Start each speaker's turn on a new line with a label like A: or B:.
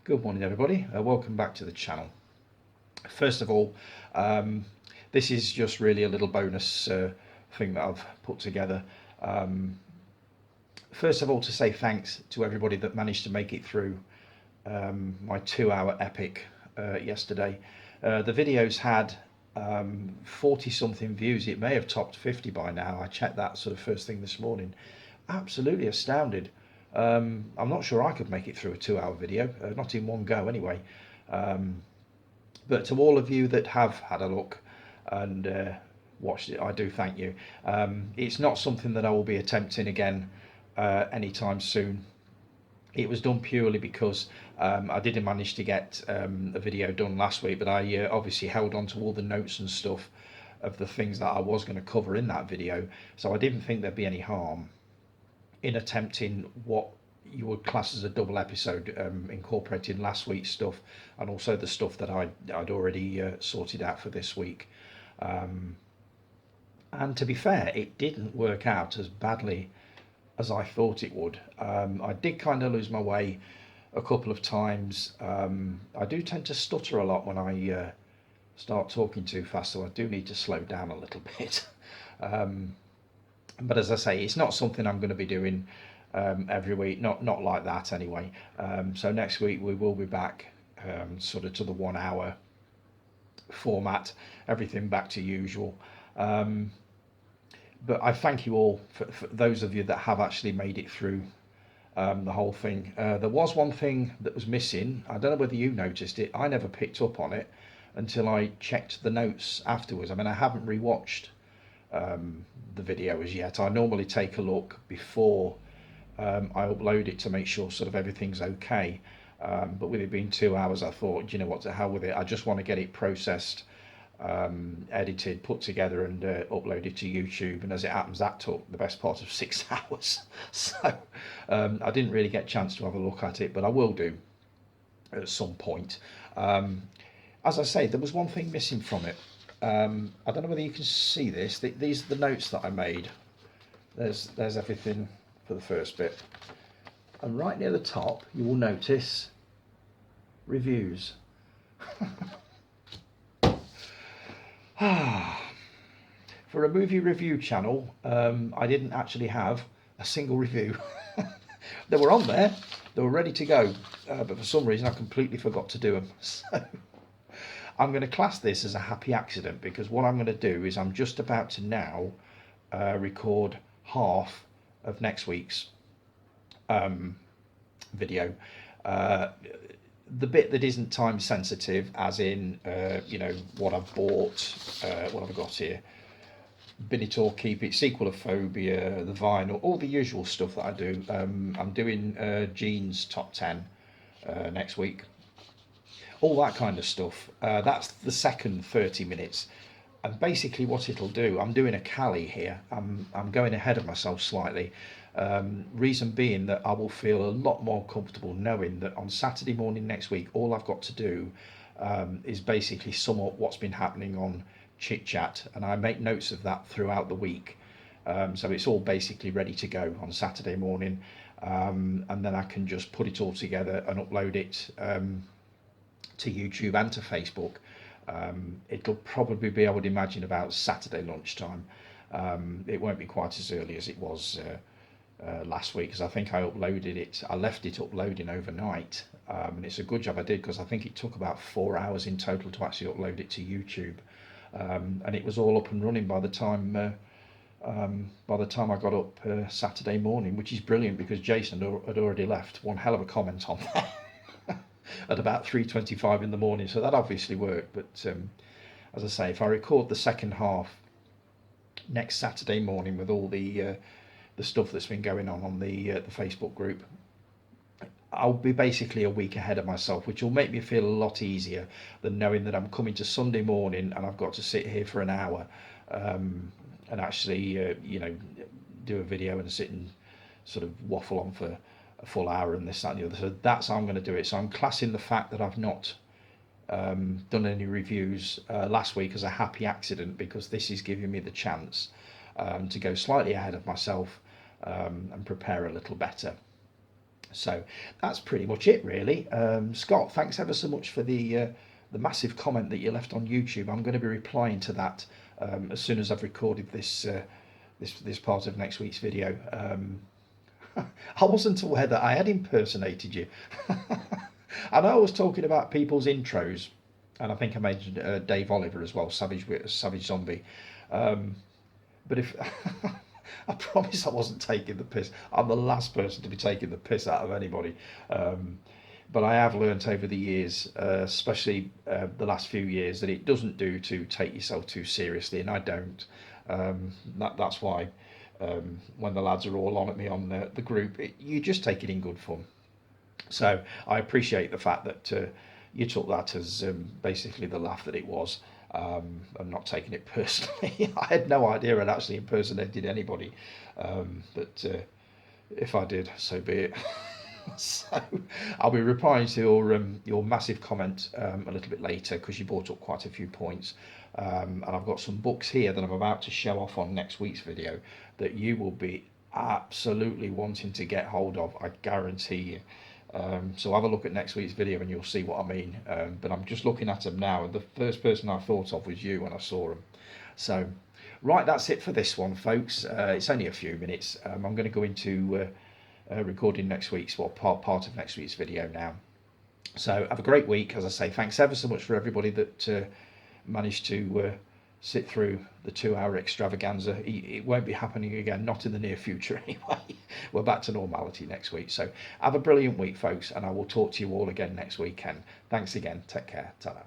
A: Good morning, everybody. Welcome back to the channel. First of all, this is just really a little bonus thing that I've put together. First of all, to say thanks to everybody that managed to make it through my 2-hour epic yesterday. The videos had 40 something views. It may have topped 50 by now. I checked that sort of first thing this morning. Absolutely astounded. I'm not sure I could make it through a 2-hour video, not in one go anyway. But to all of you that have had a look and watched it, I do thank you. It's not something that I will be attempting again anytime soon. It was done purely because I didn't manage to get a video done last week, but I obviously held on to all the notes and stuff of the things that I was going to cover in that video, so I didn't think there'd be any harm in attempting what you would class as a double episode, incorporating last week's stuff and also the stuff that I'd already sorted out for this week. And to be fair, it didn't work out as badly as I thought it would. I did kind of lose my way a couple of times. I do tend to stutter a lot when I start talking too fast, so I do need to slow down a little bit. But as I say, it's not something I'm going to be doing every week, not like that anyway. So next week we will be back sort of to the 1 hour format, everything back to usual. But I thank you all for those of you that have actually made it through the whole thing. There was one thing that was missing. I don't know whether you noticed it. I never picked up on it until I checked the notes afterwards. I mean, I haven't rewatched the video as yet. I normally take a look before I upload it to make sure sort of everything's okay. But with it being 2 hours, I thought, you know what, to hell with it. I just want to get it processed, edited, put together and uploaded to YouTube. And as it happens, that took the best part of 6 hours. So I didn't really get a chance to have a look at it, but I will do at some point. As I say, there was one thing missing from it. I don't know whether you can see this. These are the notes that I made. There's everything for the first bit. And right near the top, you will notice reviews. For a movie review channel, I didn't actually have a single review. They were on there, they were ready to go, but for some reason I completely forgot to do them. So I'm going to class this as a happy accident, because what I'm going to do is I'm just about to now record half of next week's video. The bit that isn't time sensitive, as in you know, what I've bought, what have I got here, bin it or keep it, sequelophobia, the vinyl, all the usual stuff that I do. I'm doing jeans top 10 next week, all that kind of stuff. That's the second 30 minutes. And basically what it'll do, I'm doing a Cali here. I'm going ahead of myself slightly. Reason being that I will feel a lot more comfortable knowing that on Saturday morning next week, all I've got to do is basically sum up what's been happening on ChitChat, and I make notes of that throughout the week. So it's all basically ready to go on Saturday morning, and then I can just put it all together and upload it to YouTube and to Facebook. It'll probably be, I would imagine, about Saturday lunchtime. It won't be quite as early as it was last week, because I think I left it uploading overnight, and it's a good job I did, because I think it took about 4 hours in total to actually upload it to YouTube, and it was all up and running by the time I got up Saturday morning, which is brilliant, because Jason had already left one hell of a comment on that at about 3:25 in the morning, so that obviously worked. But as I say, if I record the second half next Saturday morning with all the stuff that's been going on the Facebook group, I'll be basically a week ahead of myself, which will make me feel a lot easier than knowing that I'm coming to Sunday morning and I've got to sit here for an hour and actually you know, do a video and sit and sort of waffle on for a full hour and this, that and the other. So that's how I'm going to do it. So I'm classing the fact that I've not done any reviews last week as a happy accident, because this is giving me the chance to go slightly ahead of myself and prepare a little better. So that's pretty much it, really. Scott, thanks ever so much for the massive comment that you left on YouTube. I'm going to be replying to that as soon as I've recorded this part of next week's video. I wasn't aware that I had impersonated you. I know I was talking about people's intros, and I think I mentioned Dave Oliver as well, Savage Zombie. But if I promise I wasn't taking the piss. I'm the last person to be taking the piss out of anybody. But I have learnt over the years, especially the last few years, that it doesn't do to take yourself too seriously, and I don't. That's why when the lads are all on at me on the group, you just take it in good fun. So I appreciate the fact that you took that as basically the laugh that it was. I'm not taking it personally. I had no idea I'd actually impersonated anybody, but if I did, so be it. So I'll be replying to your massive comment a little bit later, because you brought up quite a few points, and I've got some books here that I'm about to show off on next week's video that you will be absolutely wanting to get hold of, I guarantee you. So have a look at next week's video and you'll see what I mean. But I'm just looking at them now, and the first person I thought of was you when I saw them. So, right, that's it for this one, folks. It's only a few minutes. I'm going to go into recording next week's, well, part of next week's video now. So have a great week. As I say, thanks ever so much for everybody that managed to sit through the 2-hour extravaganza. It won't be happening again, not in the near future anyway. We're back to normality next week. So have a brilliant week, folks, and I will talk to you all again next weekend. Thanks again. Take care. Ta-da.